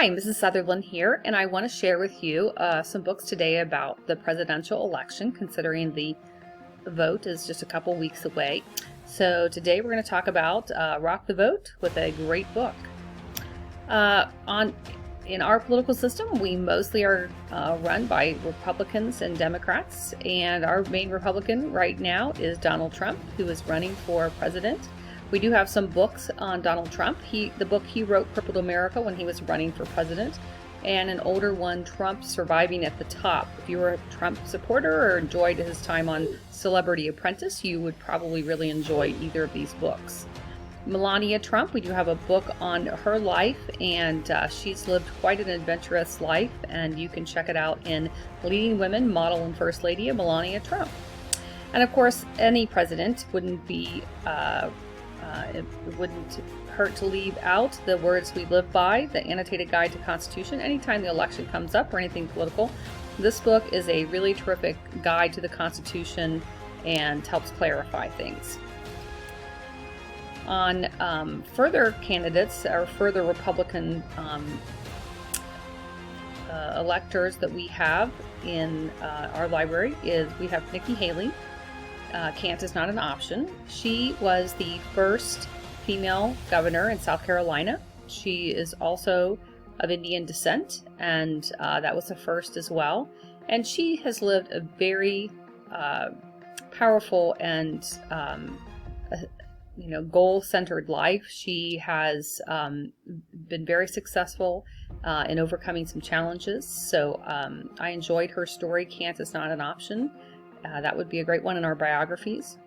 Hi, Mrs. Sutherland here, and I want to share with you some books today about the presidential election, considering the vote is just a couple weeks away. So today we're going to talk about Rock the Vote with a great book. In our political system, we mostly are run by Republicans and Democrats, and our main Republican right now is Donald Trump, who is running for president. We do have some books on Donald Trump. The book he wrote crippled America when he was running for president, and an older one, Trump Surviving at the Top. If you were a Trump supporter or enjoyed his time on Celebrity Apprentice, you would probably really enjoy either of these books. Melania Trump, we do have a book on her life, and she's lived quite an adventurous life, and you can check it out in Leading Women, Model and First Lady of Melania Trump. And of course, any president wouldn't be it wouldn't hurt to leave out the words we live by, the annotated guide to Constitution, anytime the election comes up or anything political. This book is a really terrific guide to the Constitution and helps clarify things. On further candidates or further Republican electors that we have in our library we have Nikki Haley. Can't is not an option. She was the first female governor in South Carolina. She is also of Indian descent, and that was a first as well. And she has lived a very powerful and goal-centered life. She has been very successful in overcoming some challenges. So I enjoyed her story. Can't is not an option. That would be a great one in our biographies.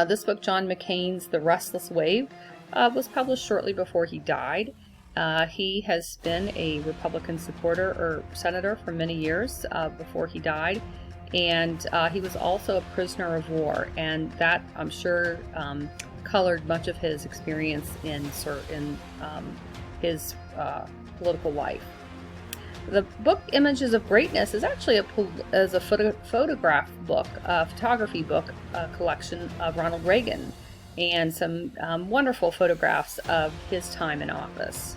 This book, John McCain's The Restless Wave, was published shortly before he died. He has been a Republican supporter or senator for many years before he died, and he was also a prisoner of war, and that, I'm sure, colored much of his experience in his political life. The book Images of Greatness is actually a photograph book, a photography book, a collection of Ronald Reagan, and some wonderful photographs of his time in office.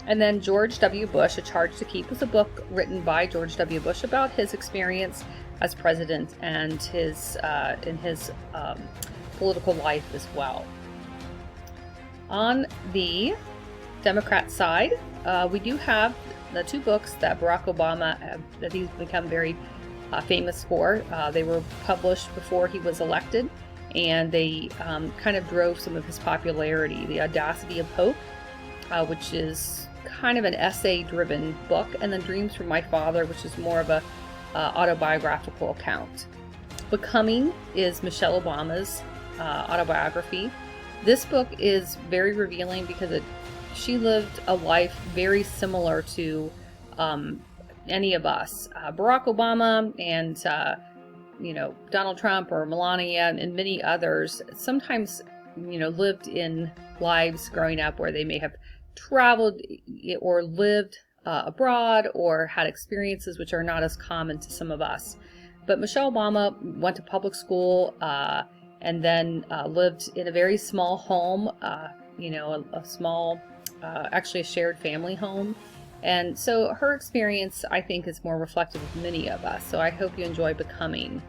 And then George W. Bush, A Charge to Keep, is a book written by George W. Bush about his experience as president and his political life as well. On the Democrat side, we do have the two books that Barack Obama, that he's become very famous for. They were published before he was elected, and they kind of drove some of his popularity. The Audacity of Hope, which is kind of an essay-driven book, and then Dreams from My Father, which is more of a autobiographical account. Becoming is Michelle Obama's autobiography. This book is very revealing because she lived a life very similar to any of us. Barack Obama and Donald Trump or Melania and many others sometimes lived in lives growing up where they may have traveled or lived abroad or had experiences which are not as common to some of us. But Michelle Obama went to public school and then lived in a very small home, a small actually a shared family home. And so her experience, I think, is more reflective of many of us. So I hope you enjoy Becoming.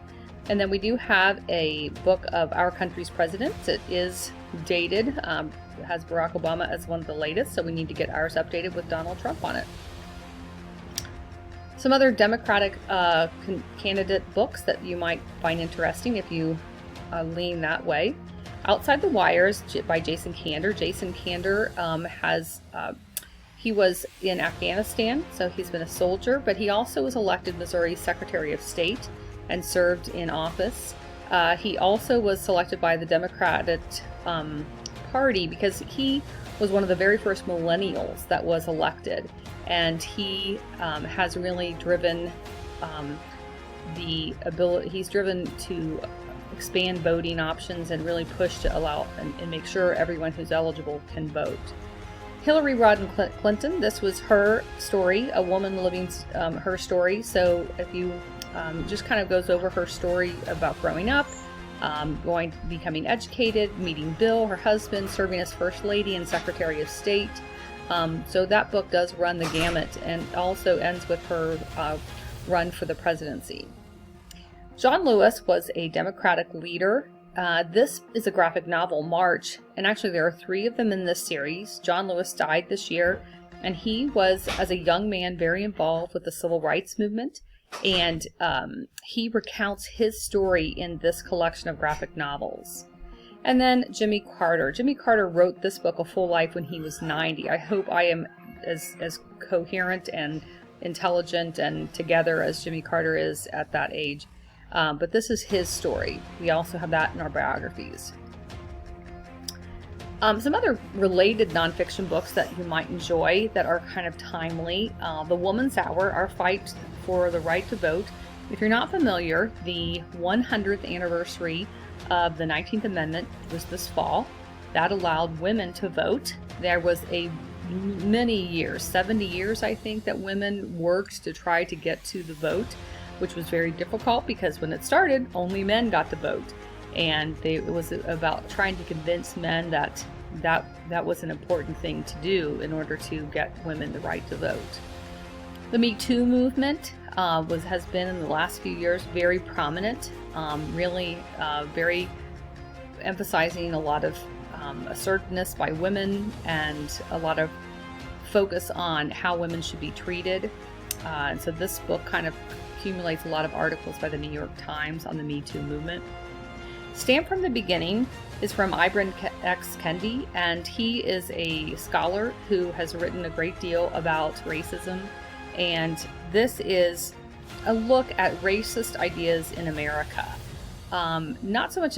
And then we do have a book of Our Country's President. It is dated. It has Barack Obama as one of the latest, so we need to get ours updated with Donald Trump on it. Some other Democratic candidate books that you might find interesting if you lean that way. Outside the Wires by Jason Kander. Jason Kander he was in Afghanistan, so he's been a soldier, but he also was elected Missouri's Secretary of State and served in office. He also was selected by the Democratic Party because he was one of the very first millennials that was elected, and he has really driven he's driven to expand voting options and really push to allow and make sure everyone who's eligible can vote. Hillary Rodham Clinton, this was her story, a woman living her story. So if you just kind of goes over her story about growing up, becoming educated, meeting Bill, her husband, serving as First Lady and Secretary of State. So that book does run the gamut and also ends with her run for the presidency. John Lewis was a Democratic leader. This is a graphic novel, March, and actually there are 3 of them in this series. John Lewis died this year, and he was, as a young man, very involved with the civil rights movement, and he recounts his story in this collection of graphic novels. And then Jimmy Carter. Jimmy Carter wrote this book, A Full Life, when he was 90. I hope I am as coherent and intelligent and together as Jimmy Carter is at that age. But this is his story. We also have that in our biographies. Some other related nonfiction books that you might enjoy that are kind of timely. The Woman's Hour, Our Fight for the Right to Vote. If you're not familiar, the 100th anniversary of the 19th Amendment was this fall. That allowed women to vote. There was many years, 70 years I think, that women worked to try to get to the vote, which was very difficult because when it started, only men got to vote. And it was about trying to convince men that was an important thing to do in order to get women the right to vote. The Me Too movement has been in the last few years very prominent, really very emphasizing a lot of assertiveness by women and a lot of focus on how women should be treated. And so this book kind of accumulates a lot of articles by the New York Times on the Me Too movement. Stamped from the Beginning is from Ibram X. Kendi, and he is a scholar who has written a great deal about racism. And this is a look at racist ideas in America. Not so much,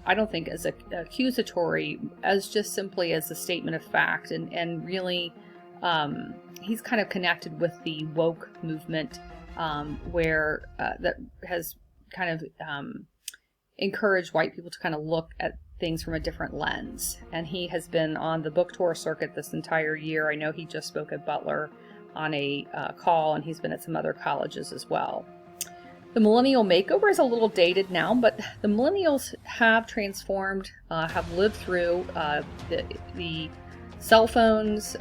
I don't think, as accusatory as just simply as a statement of fact. And really, he's kind of connected with the woke movement, where that has kind of encouraged white people to kind of look at things from a different lens. And he has been on the book tour circuit this entire year. I know he just spoke at Butler on a call, and he's been at some other colleges as well. The Millennial Makeover is a little dated now, but the millennials have transformed, have lived through the cell phones,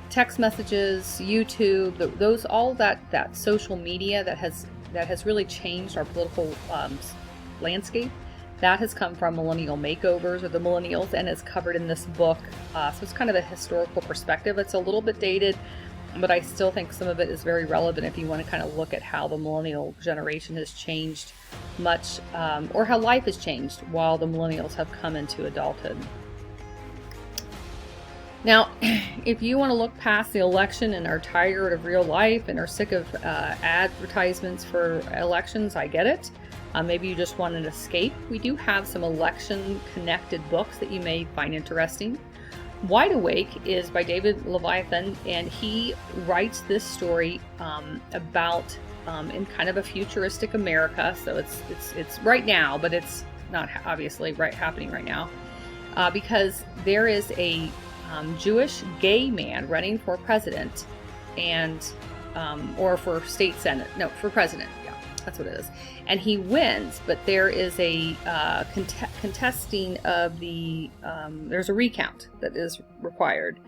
text messages, YouTube, all that social media that has really changed our political landscape. That has come from millennial makeovers, or the millennials, and is covered in this book. So it's kind of a historical perspective. It's a little bit dated, but I still think some of it is very relevant if you want to kind of look at how the millennial generation has changed much, or how life has changed while the millennials have come into adulthood. Now, if you want to look past the election and are tired of real life and are sick of advertisements for elections, I get it. Maybe you just want an escape. We do have some election-connected books that you may find interesting. Wide Awake is by David Leviathan, and he writes this story about in kind of a futuristic America. So it's right now, but it's not obviously happening right now, because there is a Jewish gay man running for president, and or for state senate. No, for president. Yeah, that's what it is. And he wins, but there is a contesting of the. There's a recount that is required,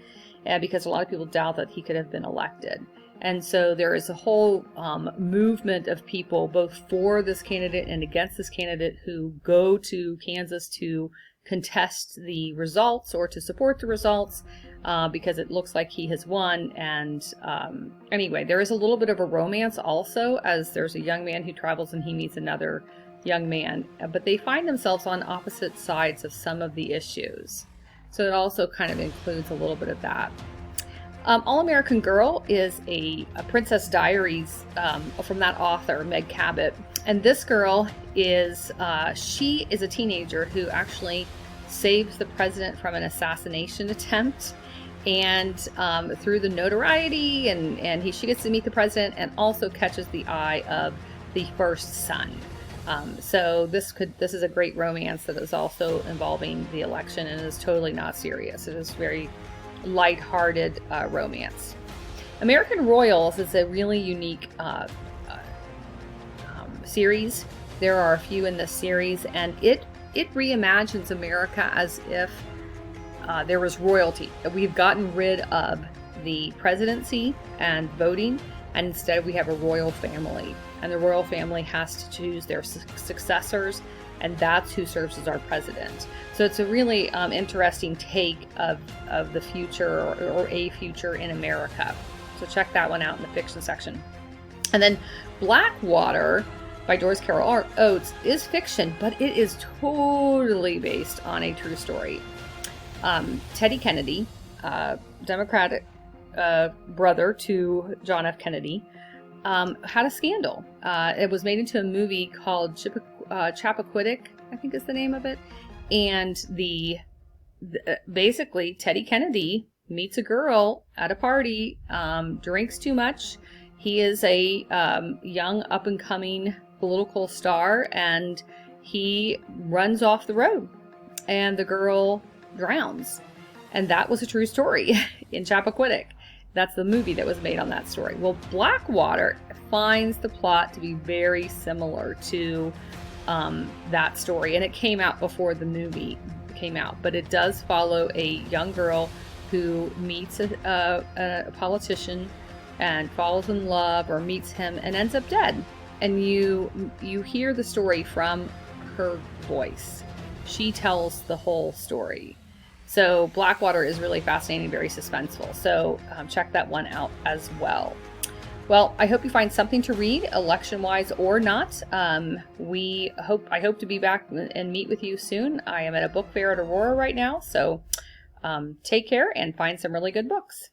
because a lot of people doubt that he could have been elected. And so there is a whole movement of people, both for this candidate and against this candidate, who go to Kansas to contest the results or to support the results, because it looks like he has won. And anyway, there is a little bit of a romance also, as there's a young man who travels and he meets another young man, but they find themselves on opposite sides of some of the issues. So it also kind of includes a little bit of that. All-American Girl is a Princess Diaries from that author, Meg Cabot. And this girl is, she is a teenager who actually saves the president from an assassination attempt. And through the notoriety, and she gets to meet the president, and also catches the eye of the first son. So this is a great romance that is also involving the election and is totally not serious. It is very light-hearted romance. American Royals is a really unique series. There are a few in this series, and it reimagines America as if there was royalty. We've gotten rid of the presidency and voting, and instead we have a royal family. And the royal family has to choose their successors, and that's who serves as our president. So it's a really interesting take of the future or a future in America. So check that one out in the fiction section. And then Blackwater by Doris Carol Oates is fiction, but it is totally based on a true story. Teddy Kennedy, Democratic brother to John F. Kennedy, had a scandal. It was made into a movie called Chappaquiddick, I think is the name of it. And basically Teddy Kennedy meets a girl at a party, drinks too much. He is a young up-and-coming political star, and he runs off the road, and the girl drowns. And that was a true story in Chappaquiddick. That's the movie that was made on that story. Well, Blackwater finds the plot to be very similar to that story, and it came out before the movie came out, but it does follow a young girl who meets a politician and falls in love or meets him and ends up dead. And you hear the story from her voice. She tells the whole story. So Blackwater is really fascinating, very suspenseful. So check that one out as well. Well, I hope you find something to read, election-wise or not. I hope to be back and meet with you soon. I am at a book fair at Aurora right now, so take care and find some really good books.